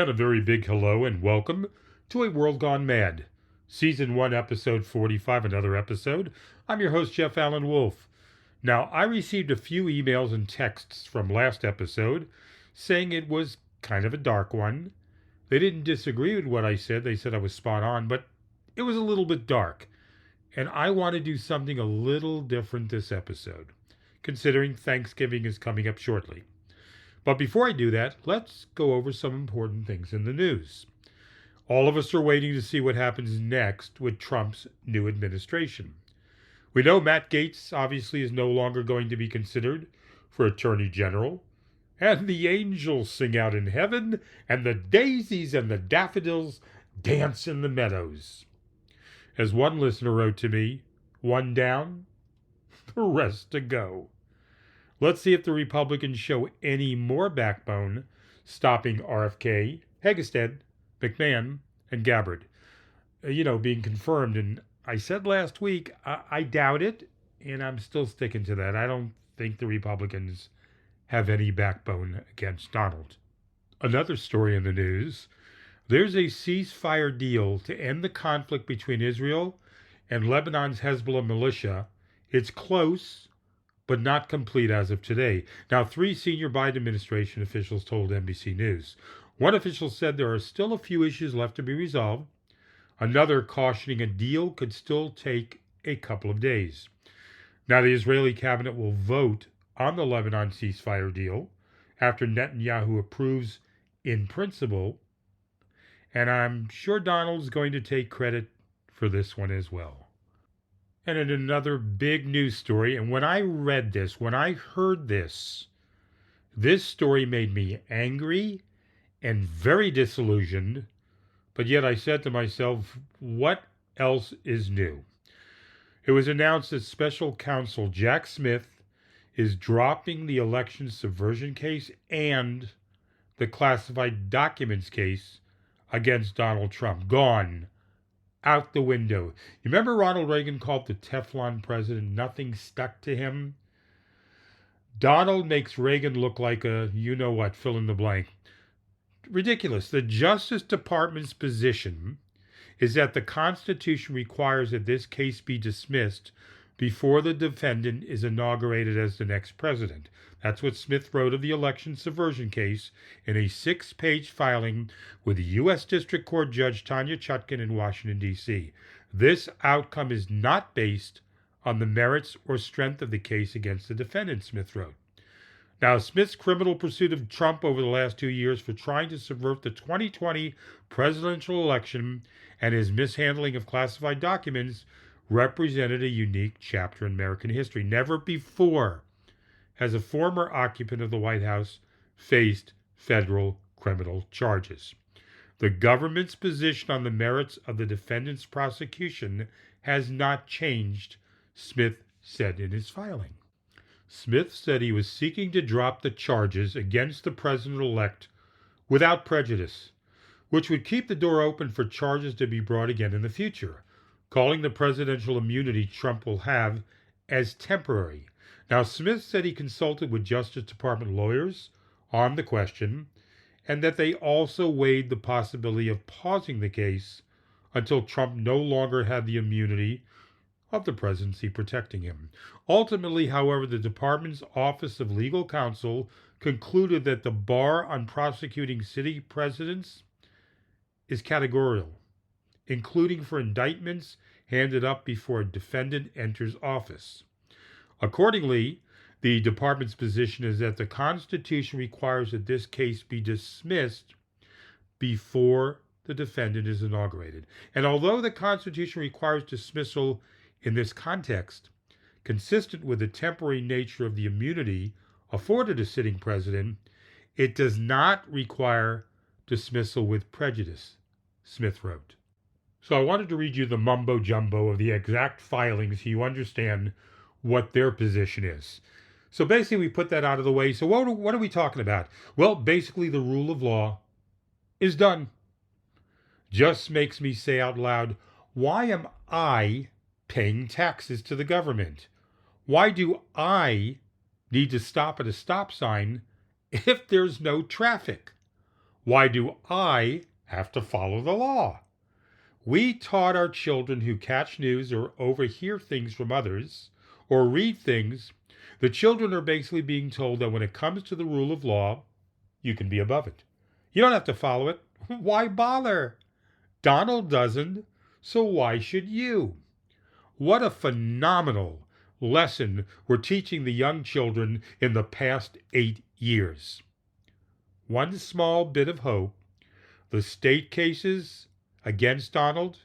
And a very big hello and welcome to A World Gone Mad, Season 1, Episode 45, another episode. I'm your host, Jeff Allen Wolf. Now, I received a few emails and texts from last episode saying it was kind of a dark one. They didn't disagree with what I said. They said I was spot on, but it was a little bit dark. And I want to do something a little different this episode, considering Thanksgiving is coming up shortly. But before I do that, let's go over some important things in the news. All of us are waiting to see what happens next with Trump's new administration. We know Matt Gaetz obviously is no longer going to be considered for Attorney General, and the angels sing out in heaven, and the daisies and the daffodils dance in the meadows. As one listener wrote to me, one down, the rest to go. Let's see if the Republicans show any more backbone stopping RFK, Hegestead, McMahon, and Gabbard, being confirmed. And I said last week, I doubt it, and I'm still sticking to that. I don't think the Republicans have any backbone against Donald. Another story in the news, there's a ceasefire deal to end the conflict between Israel and Lebanon's Hezbollah militia. It's close, but not complete as of today. Now, 3 senior Biden administration officials told NBC News. One official said there are still a few issues left to be resolved. Another cautioning a deal could still take a couple of days. Now, the Israeli cabinet will vote on the Lebanon ceasefire deal after Netanyahu approves in principle. And I'm sure Donald's going to take credit for this one as well. And in another big news story, and when I read this, when I heard this story made me angry and very disillusioned, but yet I said to myself, what else is new? It was announced that Special Counsel Jack Smith is dropping the election subversion case and the classified documents case against Donald Trump. Gone. Out the window. You remember Ronald Reagan called the Teflon president, nothing stuck to him? Donald makes Reagan look like a you-know-what, fill in the blank. Ridiculous. The Justice Department's position is that the Constitution requires that this case be dismissed before the defendant is inaugurated as the next president. That's what Smith wrote of the election subversion case in a 6-page filing with the U.S. District Court Judge Tanya Chutkan in Washington, D.C. This outcome is not based on the merits or strength of the case against the defendant, Smith wrote. Now, Smith's criminal pursuit of Trump over the last 2 years for trying to subvert the 2020 presidential election and his mishandling of classified documents represented a unique chapter in American history. Never before has a former occupant of the White House faced federal criminal charges. The government's position on the merits of the defendant's prosecution has not changed, Smith said in his filing. Smith said he was seeking to drop the charges against the president-elect without prejudice, which would keep the door open for charges to be brought again in the future, calling the presidential immunity Trump will have as temporary. Now, Smith said he consulted with Justice Department lawyers on the question, and that they also weighed the possibility of pausing the case until Trump no longer had the immunity of the presidency protecting him. Ultimately, however, the department's Office of Legal Counsel concluded that the bar on prosecuting city presidents is categorical, including for indictments handed up before a defendant enters office. Accordingly, the department's position is that the Constitution requires that this case be dismissed before the defendant is inaugurated. And although the Constitution requires dismissal in this context, consistent with the temporary nature of the immunity afforded a sitting president, it does not require dismissal with prejudice, Smith wrote. So I wanted to read you the mumbo-jumbo of the exact filings so you understand what their position is. So basically, we put that out of the way. So what are we talking about? Well, basically, the rule of law is done. Just makes me say out loud, why am I paying taxes to the government? Why do I need to stop at a stop sign if there's no traffic? Why do I have to follow the law? We taught our children who catch news or overhear things from others or read things. The children are basically being told that when it comes to the rule of law, you can be above it. You don't have to follow it. Why bother? Donald doesn't, so why should you? What a phenomenal lesson we're teaching the young children in the past 8 years. One small bit of hope: the state cases against Donald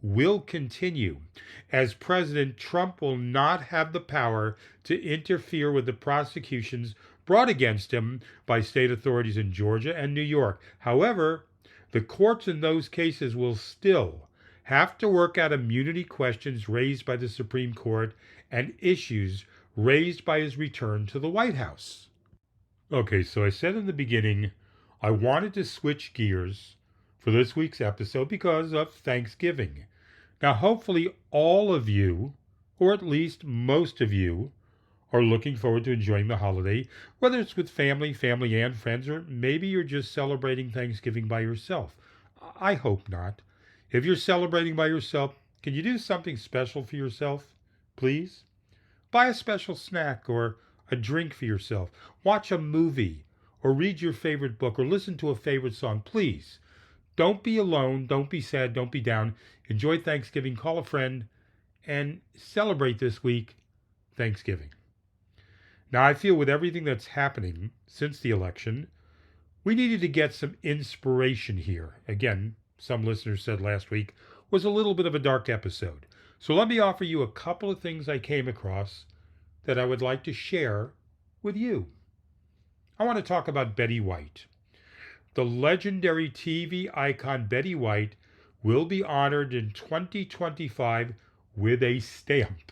will continue, as President Trump will not have the power to interfere with the prosecutions brought against him by state authorities in Georgia and New York. However, the courts in those cases will still have to work out immunity questions raised by the Supreme Court and issues raised by his return to the White House. Okay, so I said in the beginning I wanted to switch gears for this week's episode because of Thanksgiving. Now, hopefully all of you, or at least most of you, are looking forward to enjoying the holiday, whether it's with family and friends, or maybe you're just celebrating Thanksgiving by yourself. I hope not. If you're celebrating by yourself, can you do something special for yourself, please? Buy a special snack or a drink for yourself. Watch a movie or read your favorite book or listen to a favorite song, please. Don't be alone. Don't be sad. Don't be down. Enjoy Thanksgiving. Call a friend and celebrate this week Thanksgiving. Now, I feel with everything that's happening since the election, we needed to get some inspiration here. Again, some listeners said last week was a little bit of a dark episode. So let me offer you a couple of things I came across that I would like to share with you. I want to talk about Betty White. The legendary TV icon Betty White will be honored in 2025 with a stamp.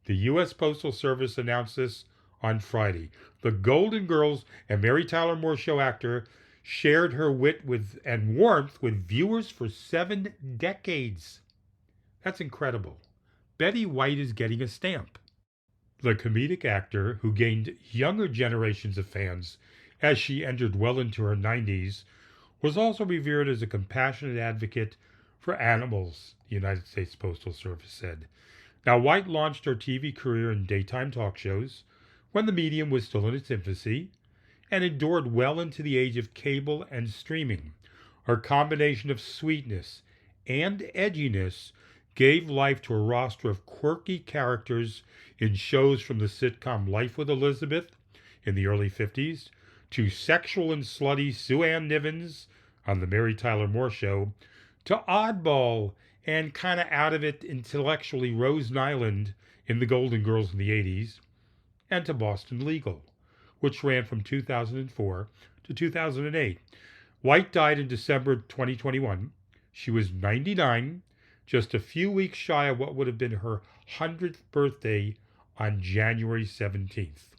The U.S. Postal Service announced this on Friday. The Golden Girls and Mary Tyler Moore Show actor shared her wit and warmth with viewers for 7 decades. That's incredible. Betty White is getting a stamp. The comedic actor, who gained younger generations of fans as she entered well into her 90s, was also revered as a compassionate advocate for animals, the United States Postal Service said. Now, White launched her TV career in daytime talk shows when the medium was still in its infancy, and endured well into the age of cable and streaming. Her combination of sweetness and edginess gave life to a roster of quirky characters in shows from the sitcom Life with Elizabeth in the early 50s to sexual and slutty Sue Ann Nivens on the Mary Tyler Moore Show, to oddball and kind of out of it intellectually Rose Nyland in the Golden Girls in the 80s, and to Boston Legal, which ran from 2004 to 2008. White died in December 2021. She was 99, just a few weeks shy of what would have been her 100th birthday on January 17th.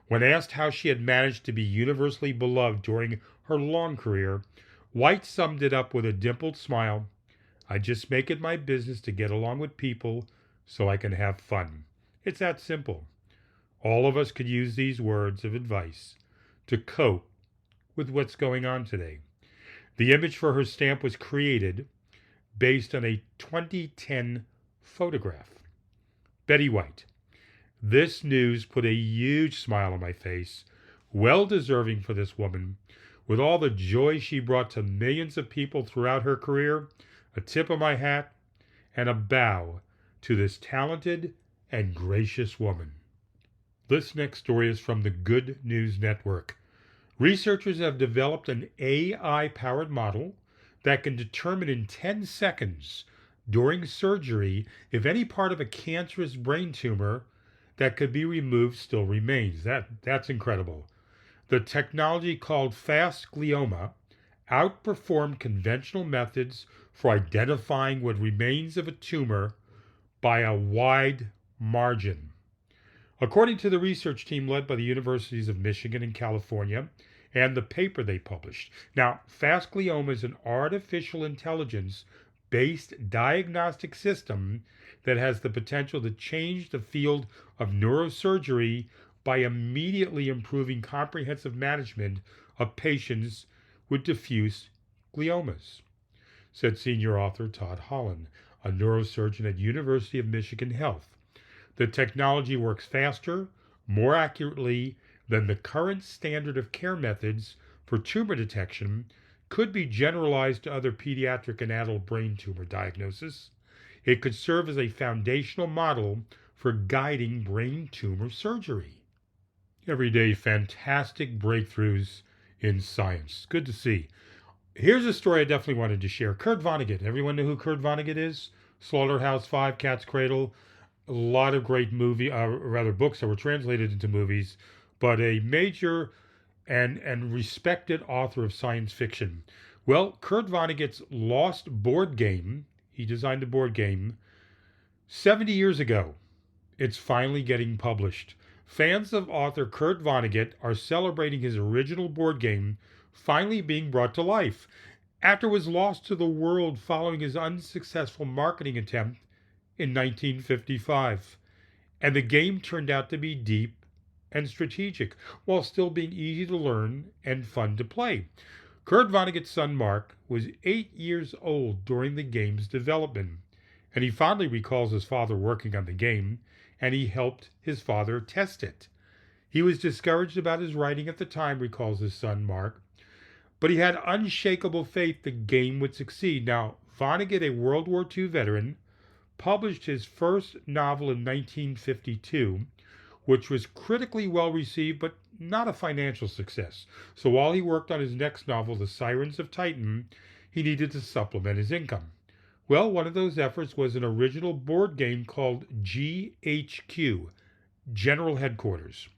When asked how she had managed to be universally beloved during her long career, White summed it up with a dimpled smile. "I just make it my business to get along with people so I can have fun. It's that simple." All of us could use these words of advice to cope with what's going on today. The image for her stamp was created based on a 2010 photograph. Betty White. This news put a huge smile on my face, well deserving for this woman. With all the joy she brought to millions of people throughout her career, a tip of my hat and a bow to this talented and gracious woman. This next story is from the Good News Network. Researchers have developed an AI-powered model that can determine in 10 seconds during surgery if any part of a cancerous brain tumor that could be removed still remains. That's incredible. The technology, called fast glioma, outperformed conventional methods for identifying what remains of a tumor by a wide margin. According to the research team led by the universities of Michigan and California and the paper they published. Now, fast glioma is an artificial intelligence-based diagnostic system that has the potential to change the field of neurosurgery by immediately improving comprehensive management of patients with diffuse gliomas, said senior author Todd Holland, a neurosurgeon at University of Michigan Health. The technology works faster, more accurately than the current standard of care methods for tumor detection, could be generalized to other pediatric and adult brain tumor diagnosis. It could serve as a foundational model for guiding brain tumor surgery. Every day, fantastic breakthroughs in science. Good to see. Here's a story I definitely wanted to share. Kurt Vonnegut. Everyone know who Kurt Vonnegut is? Slaughterhouse-Five, Cat's Cradle. A lot of great books that were translated into movies, but a major and respected author of science fiction. Well, Kurt Vonnegut's Lost board game, he designed a board game 70 years ago. It's finally getting published. Fans of author Kurt Vonnegut are celebrating his original board game finally being brought to life after it was lost to the world following his unsuccessful marketing attempt in 1955. And the game turned out to be deep and strategic, while still being easy to learn and fun to play. Kurt Vonnegut's son Mark was 8 years old during the game's development, and he fondly recalls his father working on the game, and he helped his father test it. He was discouraged about his writing at the time, recalls his son Mark, but he had unshakable faith the game would succeed. Now, Vonnegut, a World War II veteran, published his first novel in 1952, which was critically well received but not a financial success. So while he worked on his next novel, The Sirens of Titan, he needed to supplement his income. Well, one of those efforts was an original board game called GHQ, General Headquarters.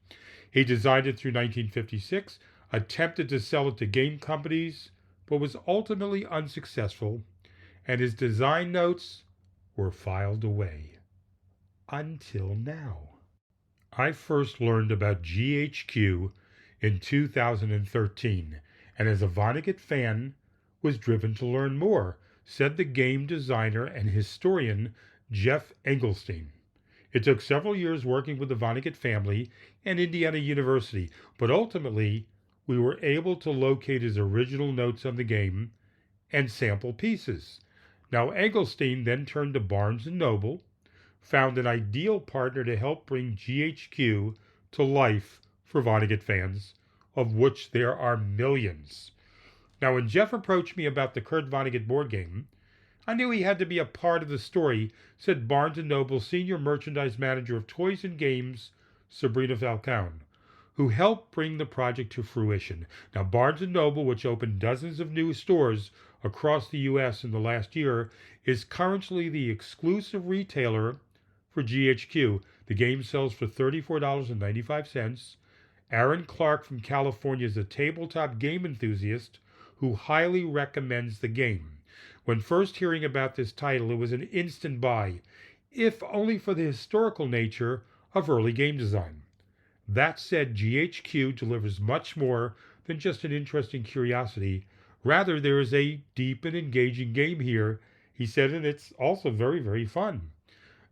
He designed it through 1956, attempted to sell it to game companies, but was ultimately unsuccessful, and his design notes were filed away. Until now. I first learned about GHQ in 2013, and as a Vonnegut fan, was driven to learn more, said the game designer and historian Jeff Engelstein. It took several years working with the Vonnegut family and Indiana University, but ultimately we were able to locate his original notes on the game and sample pieces. Now Engelstein then turned to Barnes & Noble, found an ideal partner to help bring GHQ to life for Vonnegut fans, of which there are millions. Now, when Jeff approached me about the Kurt Vonnegut board game, I knew he had to be a part of the story, said Barnes & Noble Senior Merchandise Manager of Toys and Games, Sabrina Falcone, who helped bring the project to fruition. Now, Barnes & Noble, which opened dozens of new stores across the U.S. in the last year, is currently the exclusive retailer for GHQ. The game sells for $34.95. Aaron Clark from California is a tabletop game enthusiast who highly recommends the game. When first hearing about this title, it was an instant buy, if only for the historical nature of early game design. That said, GHQ delivers much more than just an interesting curiosity. Rather, there is a deep and engaging game here, he said, and it's also very, very fun.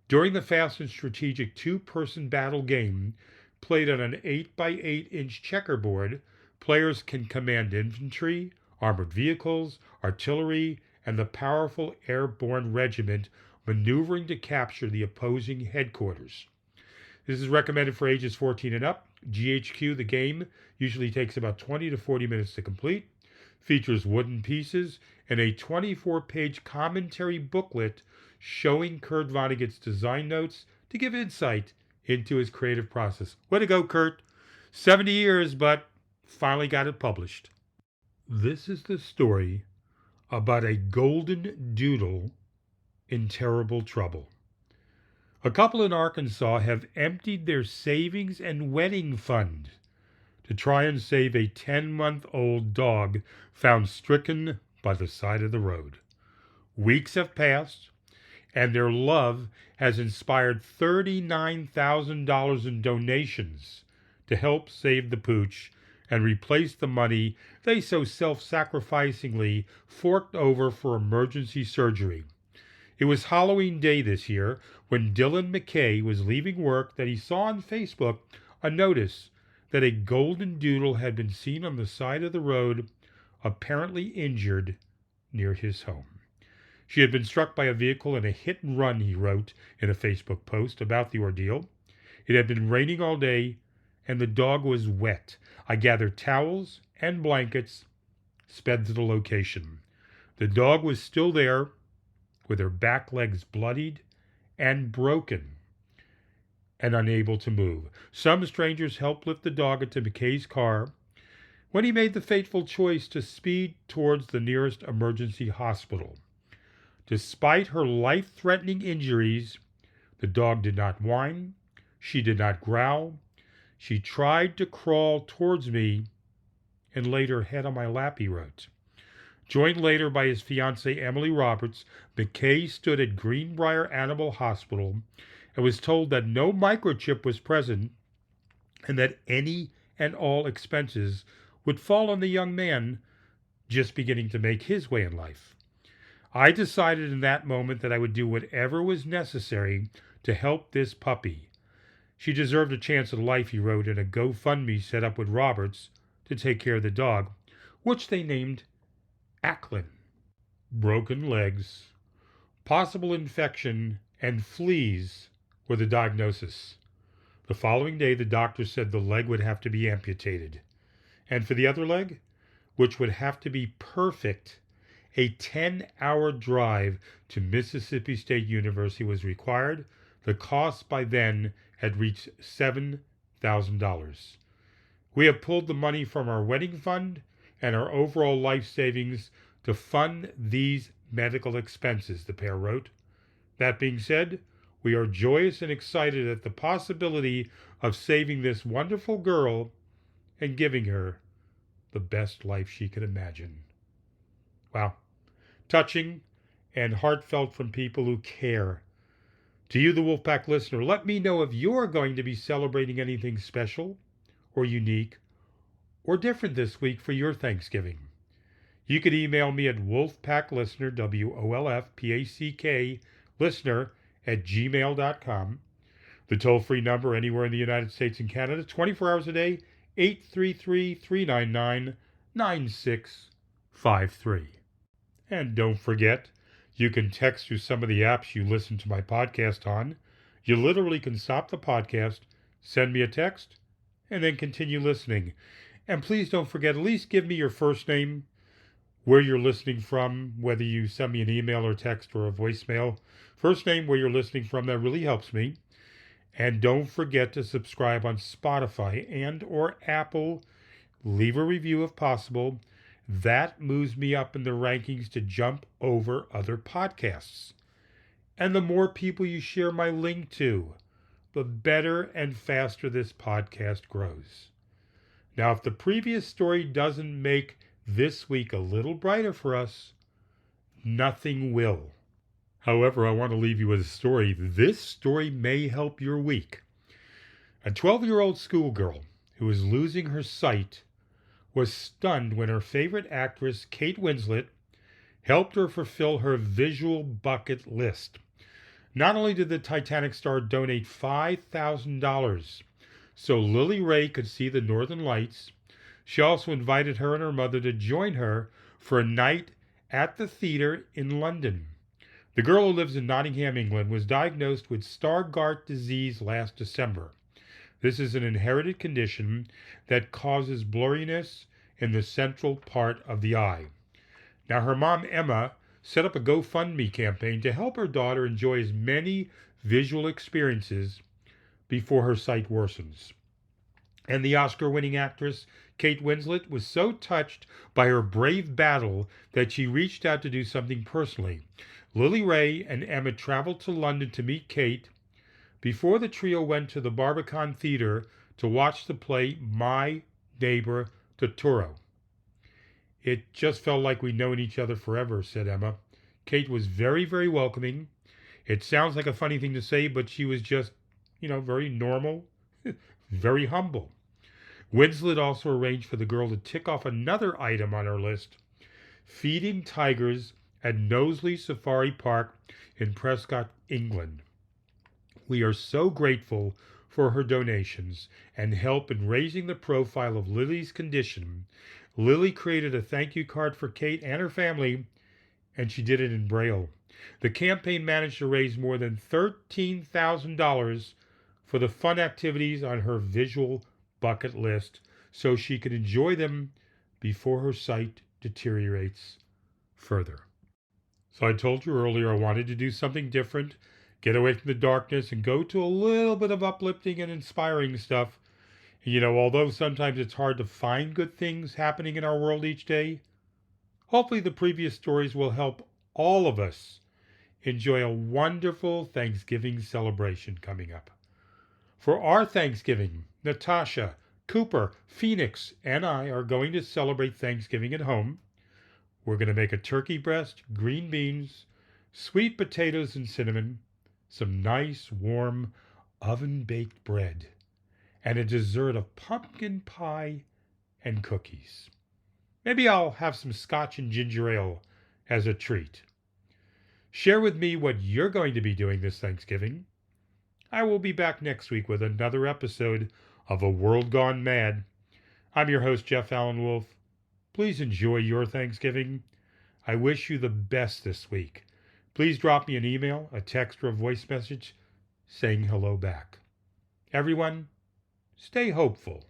During the fast and strategic two-person battle game, played on an 8x8-inch checkerboard, players can command infantry, armored vehicles, artillery, and the powerful airborne regiment maneuvering to capture the opposing headquarters. This is recommended for ages 14 and up. GHQ, the game, usually takes about 20 to 40 minutes to complete, features wooden pieces, and a 24-page commentary booklet showing Kurt Vonnegut's design notes to give insight into his creative process. Way to go, Kurt. 70 years, but finally got it published. This is the story about a golden doodle in terrible trouble. A couple in Arkansas have emptied their savings and wedding fund to try and save a 10-month-old dog found stricken by the side of the road. Weeks have passed, and their love has inspired $39,000 in donations to help save the pooch and replace the money they so self-sacrificingly forked over for emergency surgery. It was Halloween Day this year when Dylan McKay was leaving work that he saw on Facebook a notice that a golden doodle had been seen on the side of the road apparently injured near his home. She had been struck by a vehicle in a hit and run, he wrote in a Facebook post about the ordeal. It had been raining all day, and the dog was wet. I gathered towels and blankets, sped to the location. The dog was still there, with her back legs bloodied and broken and unable to move. Some strangers helped lift the dog into McKay's car when he made the fateful choice to speed towards the nearest emergency hospital. Despite her life-threatening injuries, the dog did not whine. She did not growl. She tried to crawl towards me and laid her head on my lap, he wrote. Joined later by his fiancée Emily Roberts, McKay stood at Greenbrier Animal Hospital and was told that no microchip was present and that any and all expenses would fall on the young man just beginning to make his way in life. I decided in that moment that I would do whatever was necessary to help this puppy. She deserved a chance at life, he wrote in a GoFundMe set up with Roberts to take care of the dog, which they named Acklin. Broken legs, possible infection, and fleas were the diagnosis. The following day, the doctor said the leg would have to be amputated. And for the other leg, which would have to be perfect, a 10-hour drive to Mississippi State University was required. The cost by then had reached $7,000. We have pulled the money from our wedding fund and our overall life savings to fund these medical expenses, the pair wrote. That being said, we are joyous and excited at the possibility of saving this wonderful girl and giving her the best life she could imagine. Wow. Touching and heartfelt from people who care. To you, the Wolfpack listener, let me know if you're going to be celebrating anything special or unique or different this week for your Thanksgiving. You could email me at wolfpacklistener, WOLFPACK, listener, @gmail.com. The toll-free number anywhere in the United States and Canada, 24 hours a day, 833-399-9653. And don't forget, you can text through some of the apps you listen to my podcast on. You literally can stop the podcast, send me a text, and then continue listening. And please don't forget, at least give me your first name, where you're listening from, whether you send me an email or text or a voicemail. First name, where you're listening from, that really helps me. And don't forget to subscribe on Spotify and or Apple. Leave a review if possible. That moves me up in the rankings to jump over other podcasts. And the more people you share my link to, the better and faster this podcast grows. Now, if the previous story doesn't make this week a little brighter for us, nothing will. However, I want to leave you with a story. This story may help your week. A 12-year-old schoolgirl who was losing her sight was stunned when her favorite actress, Kate Winslet, helped her fulfill her visual bucket list. Not only did the Titanic star donate $5,000 so Lily Ray could see the Northern Lights, she also invited her and her mother to join her for a night at the theater in London. The girl who lives in Nottingham, England, was diagnosed with Stargardt disease last December. This is an inherited condition that causes blurriness in the central part of the eye. Now, her mom, Emma, set up a GoFundMe campaign to help her daughter enjoy as many visual experiences before her sight worsens. And the Oscar-winning actress, Kate Winslet, was so touched by her brave battle that she reached out to do something personally. Lily Ray and Emma traveled to London to meet Kate before the trio went to the Barbican Theatre to watch the play My Neighbor Totoro. It just felt like we'd known each other forever, said Emma. Kate was very, very welcoming. It sounds like a funny thing to say, but she was just, very normal, very humble. Winslet also arranged for the girl to tick off another item on her list: feeding tigers at Knowsley Safari Park in Prescott, England. We are so grateful for her donations and help in raising the profile of Lily's condition Lily created a thank you card for Kate and her family, and she did it in Braille. The campaign managed to raise more than $13,000 for the fun activities on her visual bucket list so she could enjoy them before her sight deteriorates further. So I told you earlier I wanted to do something different, get away from the darkness and go to a little bit of uplifting and inspiring stuff. Although sometimes it's hard to find good things happening in our world each day, hopefully the previous stories will help all of us enjoy a wonderful Thanksgiving celebration coming up. For our Thanksgiving, Natasha, Cooper, Phoenix, and I are going to celebrate Thanksgiving at home. We're going to make a turkey breast, green beans, sweet potatoes and cinnamon, some nice, warm, oven-baked bread, and a dessert of pumpkin pie and cookies. Maybe I'll have some scotch and ginger ale as a treat. Share with me what you're going to be doing this Thanksgiving. I will be back next week with another episode of A World Gone Mad. I'm your host, Jeff Allen Wolf. Please enjoy your Thanksgiving. I wish you the best this week. Please drop me an email, a text, or a voice message saying hello back. Everyone, stay hopeful.